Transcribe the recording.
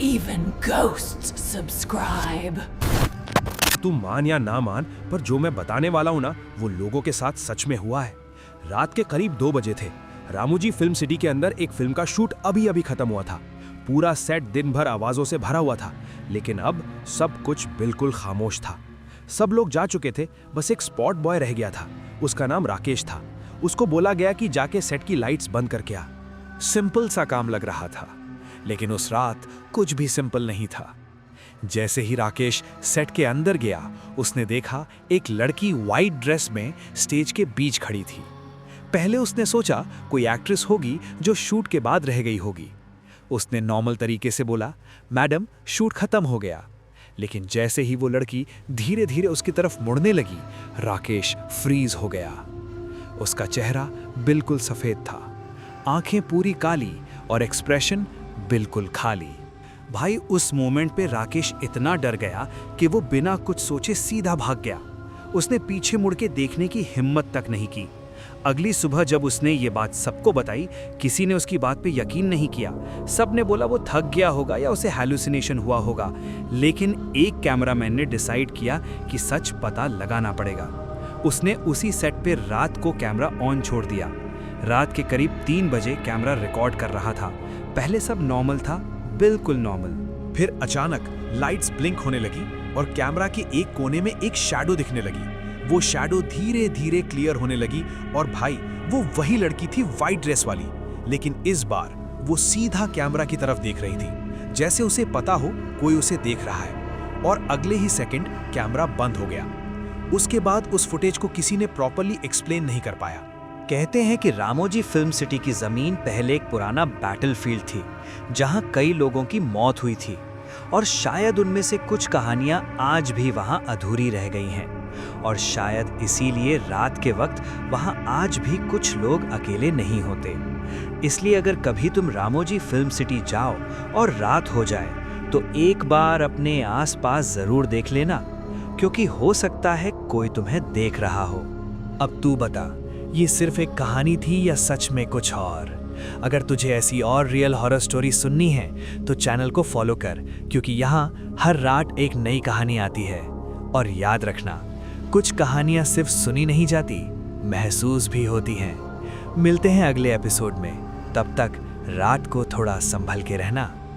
Even ghosts subscribe. तू मान या ना मान, पर जो मैं बताने वाला हूँ ना, वो लोगों के साथ सच में हुआ है। रात के करीब 2 बजे थे। रामोजी फिल्म सिटी के अंदर एक फिल्म का शूट अभी अभी खत्म हुआ था। पूरा सेट दिन भर आवाजों से भरा हुआ था, लेकिन अब सब कुछ बिल्कुल खामोश था। सब लोग जा चुके थे, बस एक स्पॉट बॉय रह गया था। उसका नाम राकेश था। उसको बोला गया कि जाके सेट की लाइट्स बंद करके आ। सिंपल सा काम लग रहा था, लेकिन उस रात कुछ भी सिंपल नहीं था। जैसे ही राकेश सेट के अंदर गया, उसने देखा एक लड़की वाइट ड्रेस में स्टेज के बीच खड़ी थी। पहले उसने सोचा कोई एक्ट्रेस होगी जो शूट के बाद रह गई होगी। उसने नॉर्मल तरीके से बोला, मैडम शूट खत्म हो गया। लेकिन जैसे ही वो लड़की धीरे धीरे उसकी तरफ मुड़ने लगी, राकेश फ्रीज हो गया। उसका चेहरा बिल्कुल सफेद था, आंखें पूरी काली और एक्सप्रेशन बिल्कुल खाली। भाई उस मोमेंट पे राकेश इतना डर गया कि वो बिना कुछ सोचे सीधा भाग गया। उसने पीछे मुड़ के देखने की हिम्मत तक नहीं की। अगली सुबह जब उसने ये बात सबको बताई, किसी ने उसकी बात पे यकीन नहीं किया। सब ने बोला वो थक गया होगा या उसे हैलुसिनेशन हुआ होगा। लेकिन एक कैमरामैन ने डिसाइड किया कि सच पता लगाना पड़ेगा। उसने उसी सेट पे रात को कैमरा ऑन छोड़ दिया। रात के करीब 3 बजे कैमरा रिकॉर्ड कर रहा था। पहले सब नॉर्मल था, बिल्कुल नॉर्मल। फिर अचानक लाइट्स ब्लिंक होने लगी और कैमरा के एक कोने में एक शैडो दिखने लगी। वो शैडो धीरे धीरे क्लियर होने लगी और भाई वो वही लड़की थी वाइट ड्रेस वाली। लेकिन इस बार वो सीधा कैमरा की तरफ देख रही थी, जैसे उसे पता हो कोई उसे देख रहा है। और अगले ही सेकंड कैमरा बंद हो गया। उसके बाद उस फुटेज को किसी ने प्रॉपर्ली एक्सप्लेन नहीं कर पाया। कहते हैं कि रामोजी फिल्म सिटी की जमीन पहले एक पुराना बैटलफील्ड थी, जहां कई लोगों की मौत हुई थी और शायद उनमें से कुछ कहानियां आज भी वहां अधूरी रह गई हैं। और शायद इसीलिए रात के वक्त वहां आज भी कुछ लोग अकेले नहीं होते। इसलिए अगर कभी तुम रामोजी फिल्म सिटी जाओ और रात हो जाए, तो एक बार अपने आसपास जरूर देख लेना, क्योंकि हो सकता है कोई तुम्हें देख रहा हो। अब तू बता, ये सिर्फ एक कहानी थी या सच में कुछ और? अगर तुझे ऐसी और रियल हॉरर स्टोरी सुननी है तो चैनल को फॉलो कर, क्योंकि यहाँ हर रात एक नई कहानी आती है। और याद रखना, कुछ कहानियाँ सिर्फ सुनी नहीं जाती, महसूस भी होती हैं। मिलते हैं अगले एपिसोड में। तब तक रात को थोड़ा संभल के रहना।